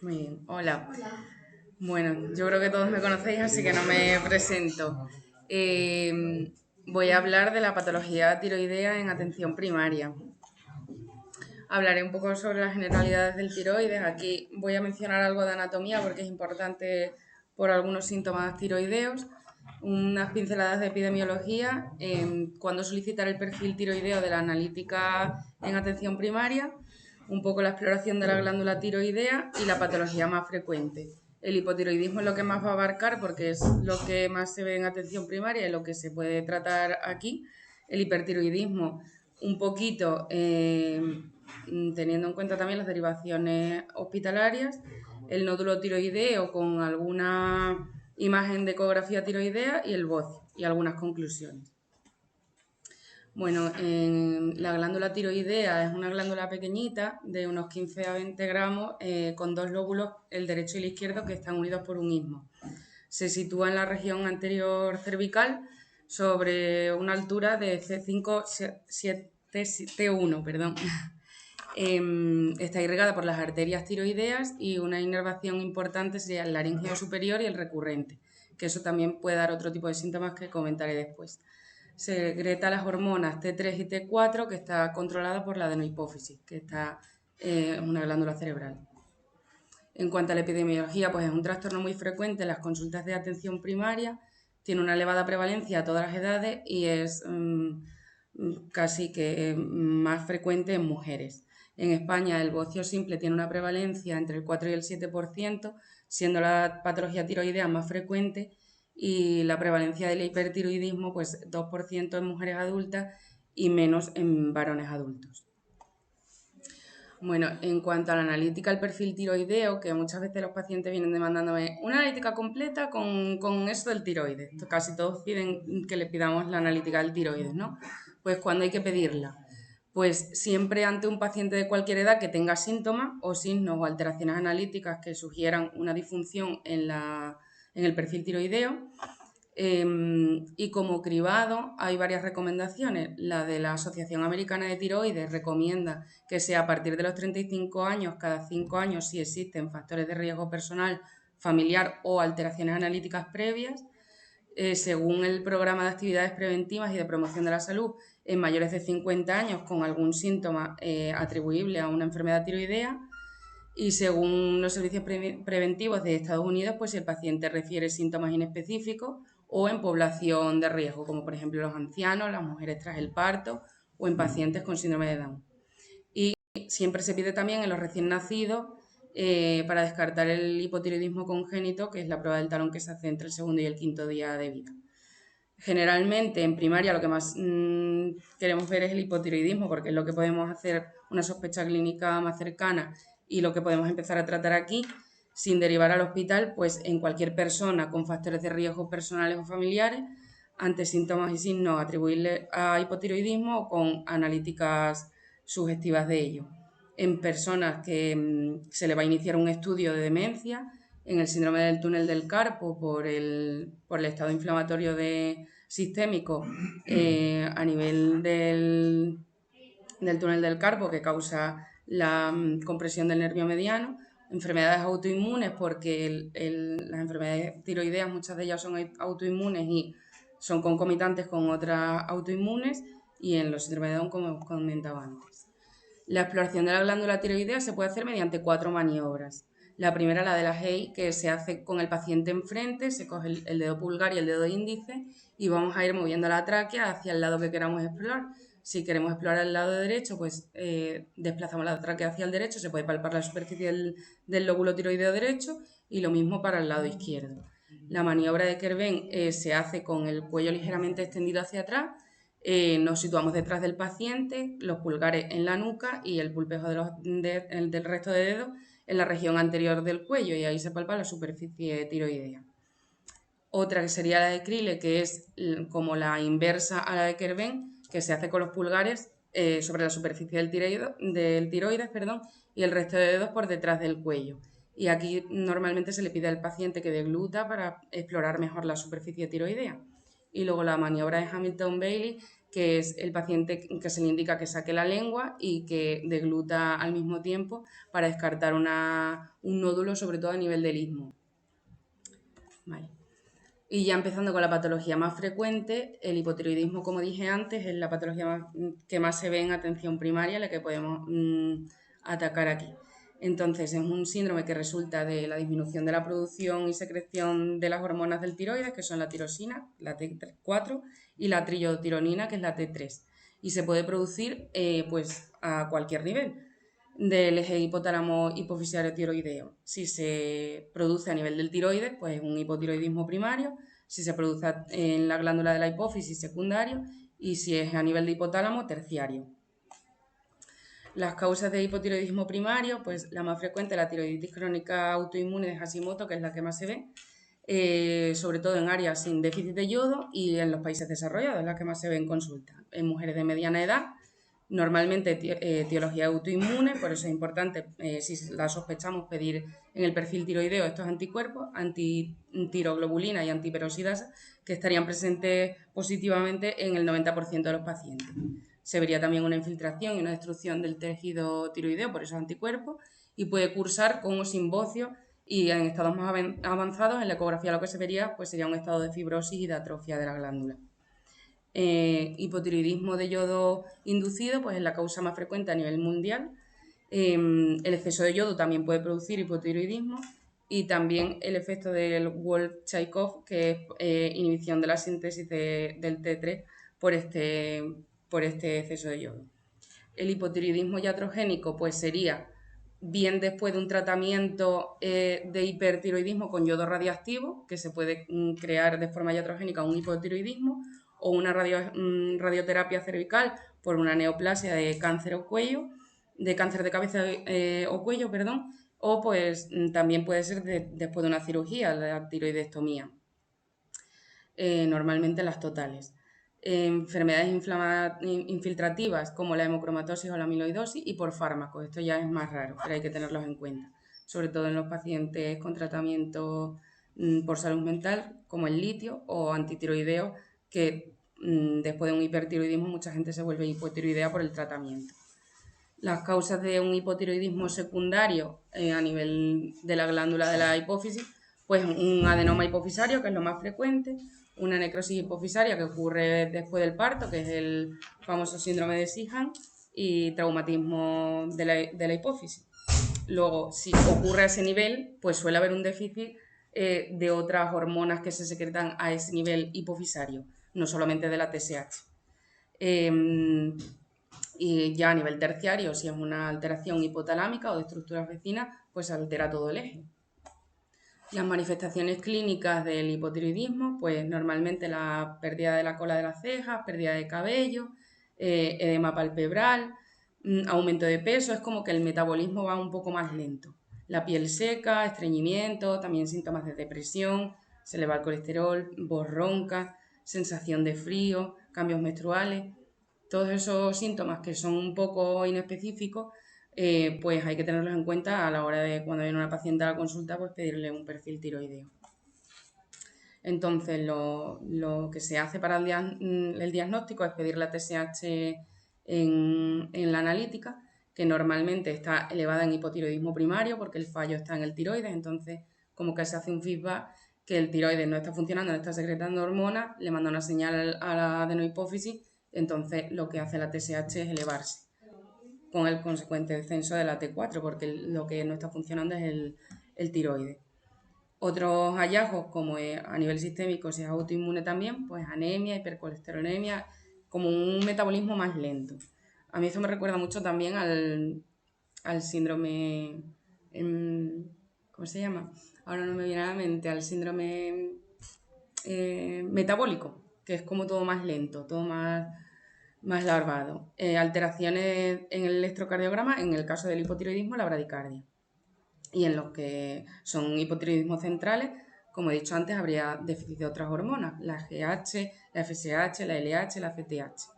Muy bien, hola. Bueno, yo creo que todos me conocéis, así que no me presento. Voy a hablar de la patología tiroidea en atención primaria. Hablaré un poco sobre las generalidades del tiroides. Aquí voy a mencionar algo de anatomía porque es importante por algunos síntomas tiroideos. Unas pinceladas de epidemiología, cuándo solicitar el perfil tiroideo de la analítica en atención primaria, un poco la exploración de la glándula tiroidea y la patología más frecuente. El hipotiroidismo es lo que más va a abarcar porque es lo que más se ve en atención primaria y lo que se puede tratar aquí. El hipertiroidismo un poquito teniendo en cuenta también las derivaciones hospitalarias, el nódulo tiroideo con alguna imagen de ecografía tiroidea y el bocio y algunas conclusiones. Bueno, la glándula tiroidea es una glándula pequeñita de unos 15 a 20 gramos con dos lóbulos, el derecho y el izquierdo, que están unidos por un istmo. Se sitúa en la región anterior cervical sobre una altura de C5 T1, perdón. Está irrigada por las arterias tiroideas y una inervación importante sería el laríngeo superior y el recurrente, que eso también puede dar otro tipo de síntomas que comentaré después. Secreta las hormonas T3 y T4, que está controlada por la adenohipófisis, que está en una glándula cerebral. En cuanto a la epidemiología, pues es un trastorno muy frecuente en las consultas de atención primaria, tiene una elevada prevalencia a todas las edades y es casi que más frecuente en mujeres. En España el bocio simple tiene una prevalencia entre el 4 y el 7%, siendo la patología tiroidea más frecuente y la prevalencia del hipertiroidismo pues 2% en mujeres adultas y menos en varones adultos. Bueno, en cuanto a la analítica del perfil tiroideo, que muchas veces los pacientes vienen demandándome una analítica completa con eso del tiroides. Casi todos piden que le pidamos la analítica del tiroides, ¿no? Pues cuando hay que pedirla. Pues siempre ante un paciente de cualquier edad que tenga síntomas o signos o alteraciones analíticas que sugieran una disfunción en el perfil tiroideo, y como cribado hay varias recomendaciones. La de la Asociación Americana de Tiroides recomienda que sea a partir de los 35 años, cada 5 años, si existen factores de riesgo personal, familiar o alteraciones analíticas previas. Según el programa de actividades preventivas y de promoción de la salud, en mayores de 50 años con algún síntoma atribuible a una enfermedad tiroidea. Y según los servicios preventivos de Estados Unidos, pues si el paciente refiere síntomas inespecíficos o en población de riesgo, como por ejemplo los ancianos, las mujeres tras el parto o en pacientes con síndrome de Down. Y siempre se pide también en los recién nacidos para descartar el hipotiroidismo congénito, que es la prueba del talón que se hace entre el segundo y el quinto día de vida. Generalmente en primaria lo que más queremos ver es el hipotiroidismo porque es lo que podemos hacer una sospecha clínica más cercana y lo que podemos empezar a tratar aquí sin derivar al hospital, pues en cualquier persona con factores de riesgo personales o familiares, ante síntomas y signos atribuibles a hipotiroidismo o con analíticas sugestivas de ello. En personas que se le va a iniciar un estudio de demencia, en el síndrome del túnel del carpo por el estado inflamatorio sistémico a nivel del túnel del carpo que causa la compresión del nervio mediano, enfermedades autoinmunes porque las enfermedades tiroideas muchas de ellas son autoinmunes y son concomitantes con otras autoinmunes y en los síndromes de Down como hemos comentado antes. La exploración de la glándula tiroidea se puede hacer mediante 4 maniobras. La primera, la de la Hay, que se hace con el paciente enfrente, se coge el dedo pulgar y el dedo índice y vamos a ir moviendo la tráquea hacia el lado que queramos explorar. Si queremos explorar el lado derecho, pues desplazamos la tráquea hacia el derecho, se puede palpar la superficie del lóbulo tiroideo derecho y lo mismo para el lado izquierdo. La maniobra de Kerben se hace con el cuello ligeramente extendido hacia atrás. Nos situamos detrás del paciente, los pulgares en la nuca y el pulpejo del resto de dedos en la región anterior del cuello y ahí se palpa la superficie tiroidea. Otra que sería la de Crille, que es como la inversa a la de Kerben, que se hace con los pulgares sobre la superficie del tiroides, y el resto de dedos por detrás del cuello. Y aquí normalmente se le pide al paciente que degluta para explorar mejor la superficie tiroidea. Y luego la maniobra de Hamilton-Bailey, que es el paciente que se le indica que saque la lengua y que degluta al mismo tiempo para descartar un nódulo, sobre todo a nivel del istmo. Vale. Y ya empezando con la patología más frecuente, el hipotiroidismo, como dije antes, es la patología que más se ve en atención primaria, la que podemos atacar aquí. Entonces, es un síndrome que resulta de la disminución de la producción y secreción de las hormonas del tiroides, que son la tirosina, la T4, y la trillotironina, que es la T3. Y se puede producir pues, a cualquier nivel del eje hipotálamo hipofisiario tiroideo. Si se produce a nivel del tiroides, pues es un hipotiroidismo primario. Si se produce en la glándula de la hipófisis, secundario. Y si es a nivel de hipotálamo, terciario. Las causas de hipotiroidismo primario, pues la más frecuente es la tiroiditis crónica autoinmune de Hashimoto, que es la que más se ve, sobre todo en áreas sin déficit de yodo y en los países desarrollados, es la que más se ve en consulta. En mujeres de mediana edad, normalmente etiología autoinmune, por eso es importante, si la sospechamos, pedir en el perfil tiroideo estos anticuerpos, antitiroglobulina y antiperoxidasa, que estarían presentes positivamente en el 90% de los pacientes. Se vería también una infiltración y una destrucción del tejido tiroideo por esos anticuerpos y puede cursar con o sin bocio, y en estados más avanzados, en la ecografía lo que se vería pues sería un estado de fibrosis y de atrofia de la glándula. Hipotiroidismo de yodo inducido, pues es la causa más frecuente a nivel mundial. El exceso de yodo también puede producir hipotiroidismo, y también el efecto del Wolff-Chaikoff, que es inhibición de la síntesis del T3 por este exceso de yodo. El hipotiroidismo iatrogénico pues sería bien después de un tratamiento de hipertiroidismo con yodo radioactivo, que se puede crear de forma iatrogénica un hipotiroidismo, o una radioterapia cervical por una neoplasia de cáncer o cuello, de cáncer de cabeza o cuello, perdón, o pues también puede ser después de una cirugía, la tiroidectomía, normalmente las totales. Enfermedades infiltrativas como la hemocromatosis o la amiloidosis, y por fármacos. Esto ya es más raro, pero hay que tenerlos en cuenta, sobre todo en los pacientes con tratamiento por salud mental, como el litio o antitiroideo, que después de un hipertiroidismo mucha gente se vuelve hipotiroidea por el tratamiento. Las causas de un hipotiroidismo secundario a nivel de la glándula de la hipófisis, pues un adenoma hipofisario, que es lo más frecuente, una necrosis hipofisaria que ocurre después del parto, que es el famoso síndrome de Sijam, y traumatismo de la hipófisis. Luego, si ocurre a ese nivel, pues suele haber un déficit de otras hormonas que se secretan a ese nivel hipofisario, no solamente de la TSH. Y ya a nivel terciario, si es una alteración hipotalámica o de estructuras vecinas, pues se altera todo el eje. Las manifestaciones clínicas del hipotiroidismo, pues normalmente la pérdida de la cola de las cejas, pérdida de cabello, edema palpebral, aumento de peso, es como que el metabolismo va un poco más lento. La piel seca, estreñimiento, también síntomas de depresión, se eleva el colesterol, voz ronca, sensación de frío, cambios menstruales. Todos esos síntomas que son un poco inespecíficos, pues hay que tenerlos en cuenta a la hora de, cuando viene una paciente a la consulta, pues pedirle un perfil tiroideo. Entonces, lo que se hace para el diagnóstico es pedir la TSH en la analítica, que normalmente está elevada en hipotiroidismo primario porque el fallo está en el tiroides. Entonces, como que se hace un feedback que el tiroides no está funcionando, no está secretando hormonas, le manda una señal a la adenohipófisis. Entonces, lo que hace la TSH es elevarse, con el consecuente descenso de la T4, porque lo que no está funcionando es el tiroides. Otros hallazgos, como a nivel sistémico, si es autoinmune también, pues anemia, hipercolesterolemia, como un metabolismo más lento. A mí eso me recuerda mucho también al síndrome, ¿cómo se llama? Ahora no me viene a la mente, al síndrome metabólico, que es como todo más lento, todo más larvado. Alteraciones en el electrocardiograma, en el caso del hipotiroidismo, la bradicardia. Y en los que son hipotiroidismos centrales, como he dicho antes, habría déficit de otras hormonas, la GH, la FSH, la LH, la CTH.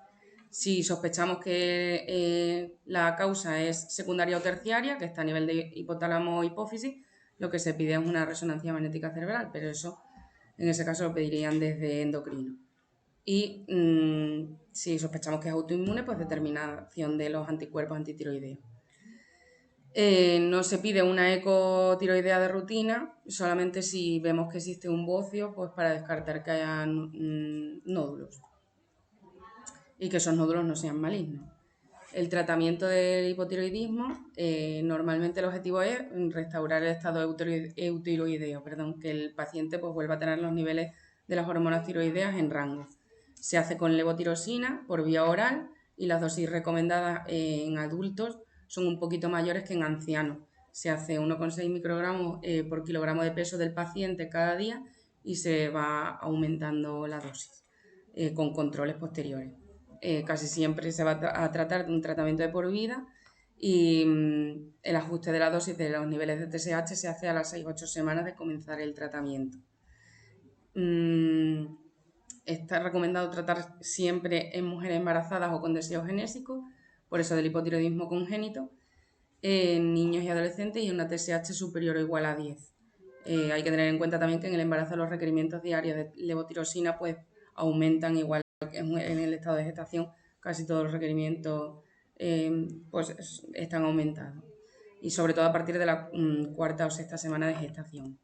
Si sospechamos que la causa es secundaria o terciaria, que está a nivel de hipotálamo hipófisis, lo que se pide es una resonancia magnética cerebral, pero eso en ese caso lo pedirían desde endocrino. y si sospechamos que es autoinmune, pues determinación de los anticuerpos antitiroideos. No se pide una ecotiroidea de rutina, solamente si vemos que existe un bocio, pues para descartar que haya nódulos y que esos nódulos no sean malignos. El tratamiento del hipotiroidismo, normalmente el objetivo es restaurar el estado eutiroideo, que el paciente pues vuelva a tener los niveles de las hormonas tiroideas en rango. Se hace con levotirosina por vía oral y las dosis recomendadas en adultos son un poquito mayores que en ancianos. Se hace 1,6 microgramos por kilogramo de peso del paciente cada día y se va aumentando la dosis con controles posteriores. Casi siempre se va a tratar de un tratamiento de por vida y el ajuste de la dosis de los niveles de TSH se hace a las 6-8 semanas de comenzar el tratamiento. Está recomendado tratar siempre en mujeres embarazadas o con deseo genésico, por eso del hipotiroidismo congénito, en niños y adolescentes y una TSH superior o igual a 10. Hay que tener en cuenta también que en el embarazo los requerimientos diarios de levotirosina pues aumentan igual que en el estado de gestación, casi todos los requerimientos pues están aumentados y sobre todo a partir de la cuarta o sexta semana de gestación.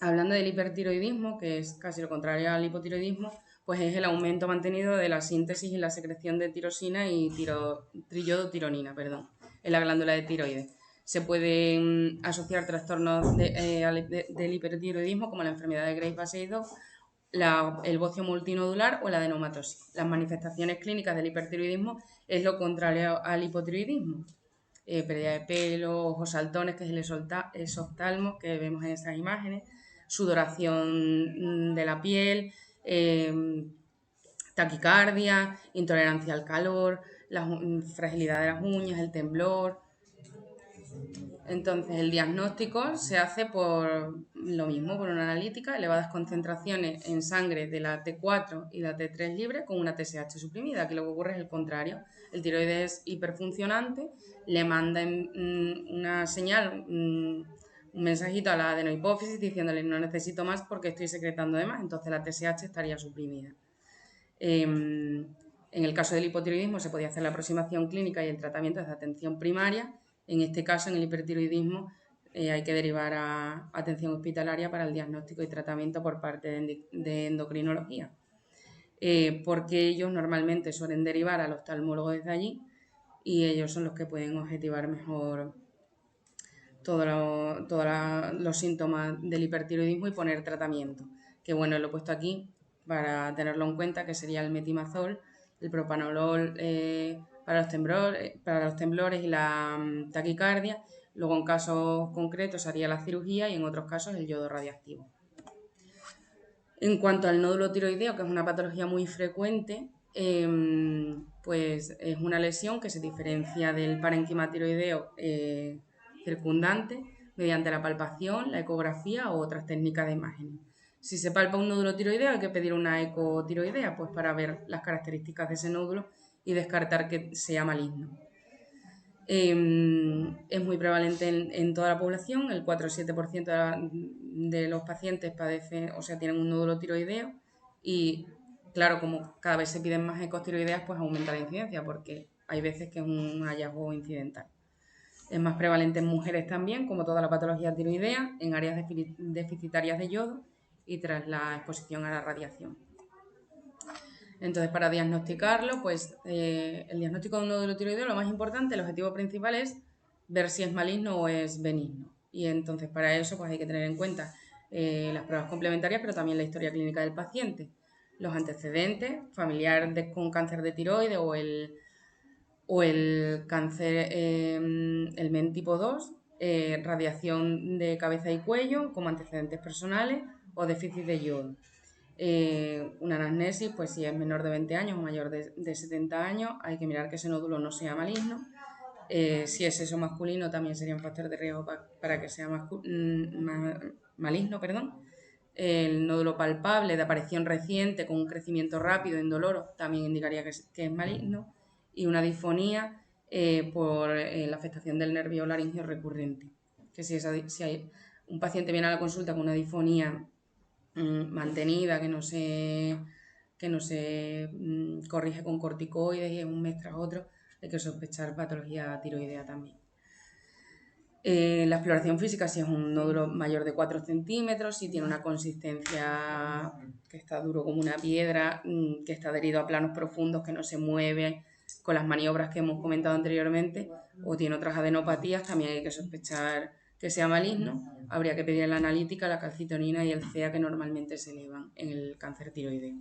Hablando del hipertiroidismo, que es casi lo contrario al hipotiroidismo, pues es el aumento mantenido de la síntesis y la secreción de tirosina y triiodotironina, en la glándula de tiroides. Se pueden asociar trastornos del hipertiroidismo como la enfermedad de Graves-Basedow, el bocio multinodular o la adenomatosis. Las manifestaciones clínicas del hipertiroidismo es lo contrario al hipotiroidismo. Pérdida de pelo, ojos saltones, que es el exoftalmo que vemos en esas imágenes, sudoración de la piel, taquicardia, intolerancia al calor, la fragilidad de las uñas, el temblor. Entonces el diagnóstico se hace por lo mismo, por una analítica, elevadas concentraciones en sangre de la T4 y la T3 libre con una TSH suprimida. Aquí lo que ocurre es el contrario. El tiroides es hiperfuncionante, le manda una señal, un mensajito a la adenohipófisis diciéndole no necesito más porque estoy secretando de más, entonces la TSH estaría suprimida. En el caso del hipotiroidismo se podía hacer la aproximación clínica y el tratamiento de atención primaria. En este caso, en el hipertiroidismo, hay que derivar a atención hospitalaria para el diagnóstico y tratamiento por parte de endocrinología, porque ellos normalmente suelen derivar al oftalmólogo desde allí y ellos son los que pueden objetivar mejor todos los síntomas del hipertiroidismo y poner tratamiento. Que bueno, lo he puesto aquí para tenerlo en cuenta, que sería el metimazol, el propanolol para los temblores y la taquicardia. Luego en casos concretos haría la cirugía y en otros casos el yodo radiactivo. En cuanto al nódulo tiroideo, que es una patología muy frecuente, pues es una lesión que se diferencia del parénquima tiroideo circundante mediante la palpación, la ecografía o otras técnicas de imagen. Si se palpa un nódulo tiroideo hay que pedir una ecotiroidea pues para ver las características de ese nódulo y descartar que sea maligno. Es muy prevalente en toda la población, el 4 o 7% de los pacientes padecen, o sea, tienen un nódulo tiroideo y claro, como cada vez se piden más ecotiroideas, pues aumenta la incidencia porque hay veces que es un hallazgo incidental. Es más prevalente en mujeres también, como toda la patología tiroidea, en áreas deficitarias de yodo y tras la exposición a la radiación. Entonces, para diagnosticarlo, pues el diagnóstico de un nódulo tiroideo, lo más importante, el objetivo principal es ver si es maligno o es benigno. Y entonces, para eso, pues hay que tener en cuenta las pruebas complementarias, pero también la historia clínica del paciente, los antecedentes, familiar con cáncer de tiroides o el cáncer, el MEN tipo 2, radiación de cabeza y cuello como antecedentes personales o déficit de yodo. Una anamnesis, pues si es menor de 20 años o mayor de 70 años, hay que mirar que ese nódulo no sea maligno. Si es sexo masculino, también sería un factor de riesgo para que sea maligno. El nódulo palpable de aparición reciente con un crecimiento rápido e indoloro también indicaría que es maligno. Y una disfonía por la afectación del nervio laríngeo recurrente. Que si un paciente viene a la consulta con una disfonía mantenida, que no se corrige con corticoides y es un mes tras otro, hay que sospechar patología tiroidea también. La exploración física, si es un nódulo mayor de 4 centímetros, si tiene una consistencia que está duro como una piedra, que está adherido a planos profundos, que no se mueve con las maniobras que hemos comentado anteriormente, o tiene otras adenopatías, también hay que sospechar que sea maligno. Habría que pedir la analítica, la calcitonina y el CEA, que normalmente se elevan en el cáncer tiroideo.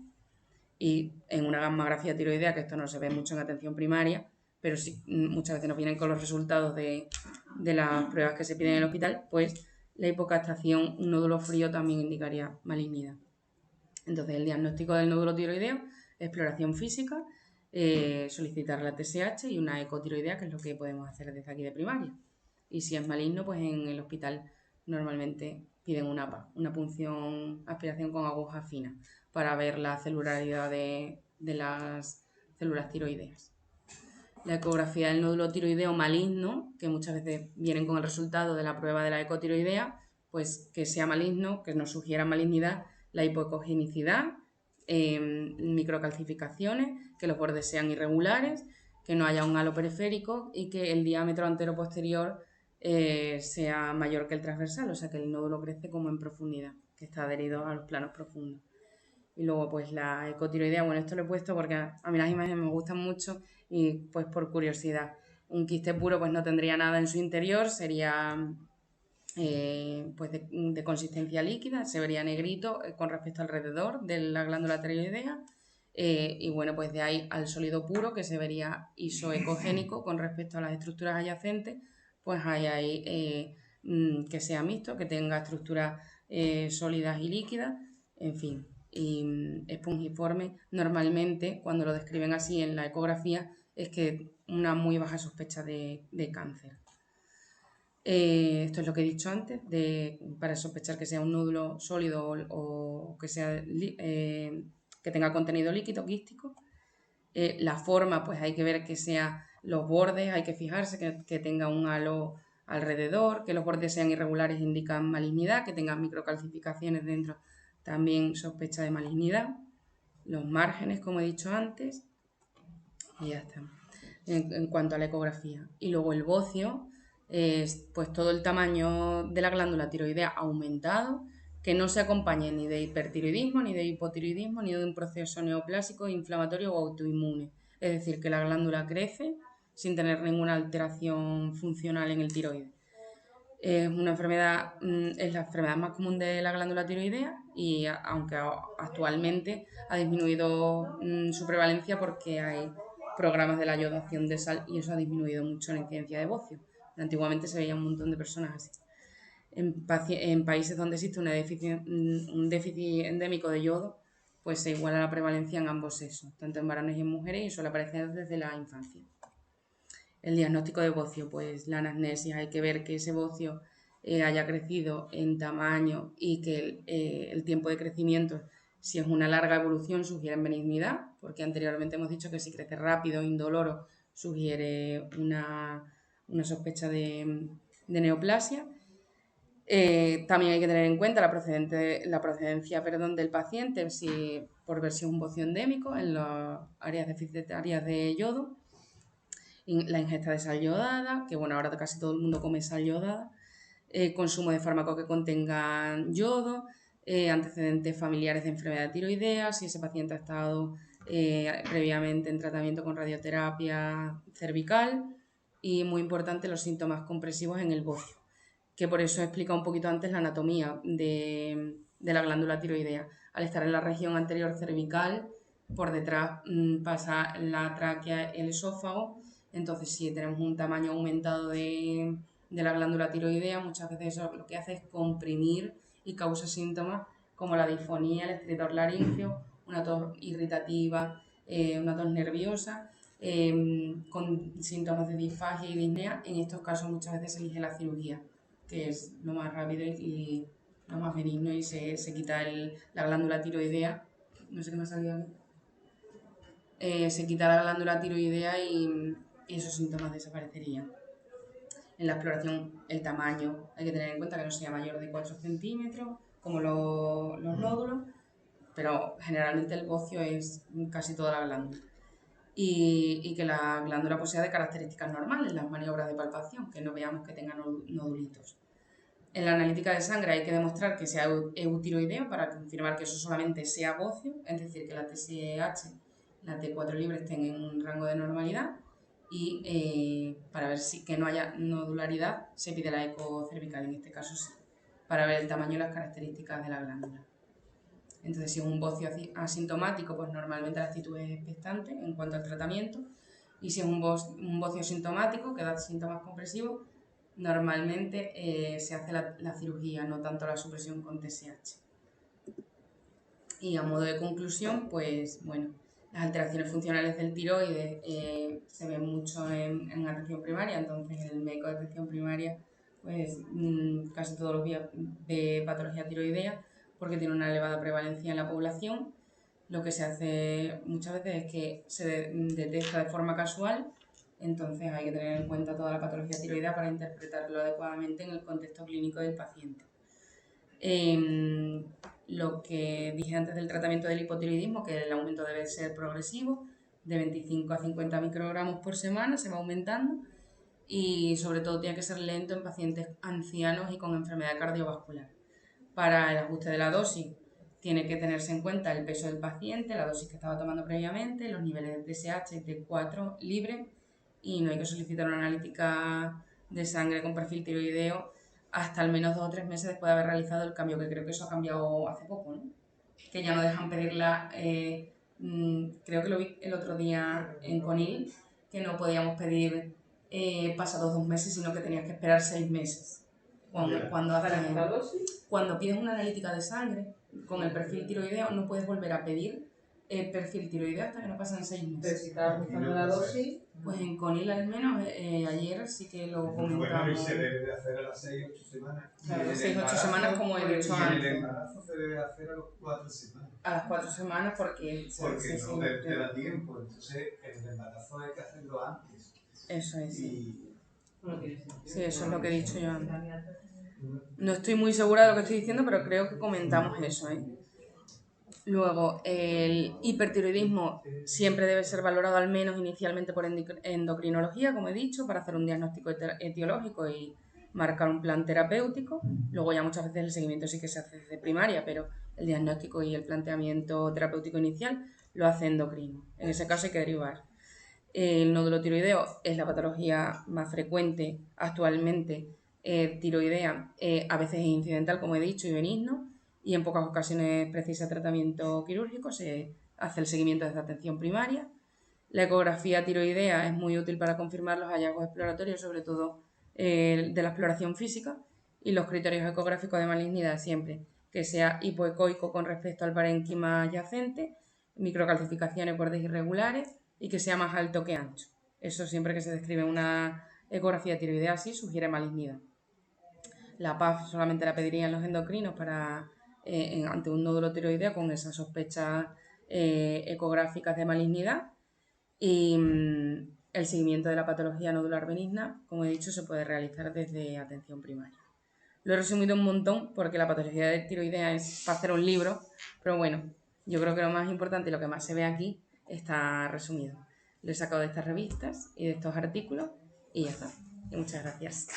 Y en una gammagrafía tiroidea, que esto no se ve mucho en atención primaria, pero sí muchas veces nos vienen con los resultados de las pruebas que se piden en el hospital, pues la hipocastración, un nódulo frío también indicaría malignidad. Entonces, el diagnóstico del nódulo tiroideo, exploración física, solicitar la TSH y una ecotiroidea, que es lo que podemos hacer desde aquí de primaria. Y si es maligno, pues en el hospital normalmente piden una APA, una punción, aspiración con aguja fina, para ver la celularidad de las células tiroideas. La ecografía del nódulo tiroideo maligno, que muchas veces vienen con el resultado de la prueba de la ecotiroidea, pues que sea maligno, que nos sugiera malignidad, la hipoecogenicidad, microcalcificaciones, que los bordes sean irregulares, que no haya un halo periférico y que el diámetro antero-posterior sea mayor que el transversal, o sea que el nódulo crece como en profundidad, que está adherido a los planos profundos. Y luego pues la ecotiroidea, bueno, esto lo he puesto porque a mí las imágenes me gustan mucho y pues por curiosidad. Un quiste puro pues no tendría nada en su interior, sería pues de consistencia líquida, se vería negrito con respecto alrededor de la glándula tiroidea. Y bueno, pues de ahí al sólido puro, que se vería isoecogénico con respecto a las estructuras adyacentes, pues hay ahí que sea mixto, que tenga estructuras sólidas y líquidas, en fin, y espongiforme. Normalmente, cuando lo describen así en la ecografía, es que una muy baja sospecha de cáncer. Esto es lo que he dicho antes, para sospechar que sea un nódulo sólido o que sea que tenga contenido líquido, quístico. La forma, pues hay que ver que sea los bordes, hay que fijarse que tenga un halo alrededor, que los bordes sean irregulares indican malignidad, que tengan microcalcificaciones dentro también sospecha de malignidad. Los márgenes, como he dicho antes, y ya está. En cuanto a la ecografía. Y luego el bocio, pues todo el tamaño de la glándula tiroidea aumentado, que no se acompañe ni de hipertiroidismo, ni de hipotiroidismo, ni de un proceso neoplásico, inflamatorio o autoinmune. Es decir, que la glándula crece sin tener ninguna alteración funcional en el tiroides. Es una enfermedad, es la enfermedad más común de la glándula tiroidea y aunque actualmente ha disminuido su prevalencia porque hay programas de la iodación de sal y eso ha disminuido mucho la incidencia de bocio. Antiguamente se veía un montón de personas así. En países donde existe un déficit endémico de yodo, pues se iguala la prevalencia en ambos sexos, tanto en varones y en mujeres, y suele aparecer desde la infancia. El diagnóstico de bocio, pues la anamnesis, hay que ver que ese bocio haya crecido en tamaño y que el tiempo de crecimiento, si es una larga evolución, sugiere benignidad, porque anteriormente hemos dicho que si crece rápido, indoloro, sugiere una sospecha de neoplasia. También hay que tener en cuenta la procedencia del paciente, por ver si es un bocio endémico en las áreas deficitarias de yodo. La ingesta de sal yodada, que bueno, ahora casi todo el mundo come sal yodada, consumo de fármacos que contengan yodo, antecedentes familiares de enfermedad tiroidea, si ese paciente ha estado previamente en tratamiento con radioterapia cervical y muy importante los síntomas compresivos en el bocio, que por eso he explicado un poquito antes la anatomía de la glándula tiroidea. Al estar en la región anterior cervical, por detrás pasa la tráquea, el esófago. Entonces, si tenemos un tamaño aumentado de la glándula tiroidea, muchas veces eso lo que hace es comprimir y causa síntomas como la disfonía, el estridor laríngeo, una tos irritativa, una tos nerviosa, con síntomas de disfagia y disnea. En estos casos muchas veces se elige la cirugía, que es lo más rápido y lo más benigno, y se quita la glándula tiroidea. No sé qué me ha salido aquí. Se quita la glándula tiroidea y esos síntomas desaparecerían. En la exploración, el tamaño, hay que tener en cuenta que no sea mayor de 4 centímetros, como los nódulos, pero generalmente el bocio es casi toda la glándula. Y que la glándula pues sea de características normales, las maniobras de palpación, que no veamos que tenga nodulitos. En la analítica de sangre hay que demostrar que sea eutiroideo para confirmar que eso solamente sea bocio, es decir, que la TSH, la T4 libre estén en un rango de normalidad y para ver si que no haya nodularidad se pide la eco cervical, en este caso sí, para ver el tamaño y las características de la glándula. Entonces, si es un bocio asintomático, pues normalmente la actitud es expectante en cuanto al tratamiento. Y si es un bocio sintomático, que da síntomas compresivos, normalmente se hace la cirugía, no tanto la supresión con TSH. Y a modo de conclusión, pues bueno, las alteraciones funcionales del tiroides se ven mucho en atención primaria, entonces el médico de atención primaria pues casi todos los días de patología tiroidea porque tiene una elevada prevalencia en la población. Lo que se hace muchas veces es que se detecta de forma casual, entonces hay que tener en cuenta toda la patología tiroidea para interpretarlo adecuadamente en el contexto clínico del paciente. Lo que dije antes del tratamiento del hipotiroidismo, que el aumento debe ser progresivo, de 25 a 50 microgramos por semana, se va aumentando y sobre todo tiene que ser lento en pacientes ancianos y con enfermedad cardiovascular. Para el ajuste de la dosis tiene que tenerse en cuenta el peso del paciente, la dosis que estaba tomando previamente, los niveles de TSH y T4 libre y no hay que solicitar una analítica de sangre con perfil tiroideo hasta al menos 2 o 3 meses después de haber realizado el cambio, que creo que eso ha cambiado hace poco, ¿no? Que ya no dejan pedirla, creo que lo vi el otro día en Conil, que no podíamos pedir pasados 2 meses, sino que tenías que esperar 6 meses. Cuando pides una analítica de sangre con el perfil tiroideo, no puedes volver a pedir el perfil tiroideo hasta que no pasan 6 meses. Pero si estás buscando la dosis... Pues en Conil al menos, ayer sí que lo comentamos. Bueno, y se debe de hacer a las 6 o 8 semanas. Claro, 6 o 8 semanas como he dicho antes. Y el embarazo se debe hacer a las 4 semanas. A las 4 semanas porque no te da tiempo, entonces el embarazo hay que hacerlo antes. Eso es, sí. Sí, eso es lo que he dicho yo antes. No estoy muy segura de lo que estoy diciendo, pero creo que comentamos eso, ¿eh? Luego, el hipertiroidismo siempre debe ser valorado al menos inicialmente por endocrinología, como he dicho, para hacer un diagnóstico etiológico y marcar un plan terapéutico. Luego ya muchas veces el seguimiento sí que se hace desde primaria, pero el diagnóstico y el planteamiento terapéutico inicial lo hace endocrino. En ese caso hay que derivar. El nódulo tiroideo es la patología más frecuente actualmente tiroidea, a veces es incidental, como he dicho, y benigno, y en pocas ocasiones precisa tratamiento quirúrgico, se hace el seguimiento desde atención primaria. La ecografía tiroidea es muy útil para confirmar los hallazgos exploratorios, sobre todo de la exploración física, y los criterios ecográficos de malignidad siempre que sea hipoecoico con respecto al parénquima adyacente, microcalcificaciones, bordes irregulares y que sea más alto que ancho. Eso siempre que se describe una ecografía tiroidea así sugiere malignidad. La PAF solamente la pedirían los endocrinos para ante un nódulo tiroideo con esas sospechas ecográficas de malignidad y el seguimiento de la patología nodular benigna, como he dicho, se puede realizar desde atención primaria. Lo he resumido un montón porque la patología de tiroidea es para hacer un libro, pero bueno, yo creo que lo más importante y lo que más se ve aquí está resumido. Lo he sacado de estas revistas y de estos artículos y ya está. Y muchas gracias.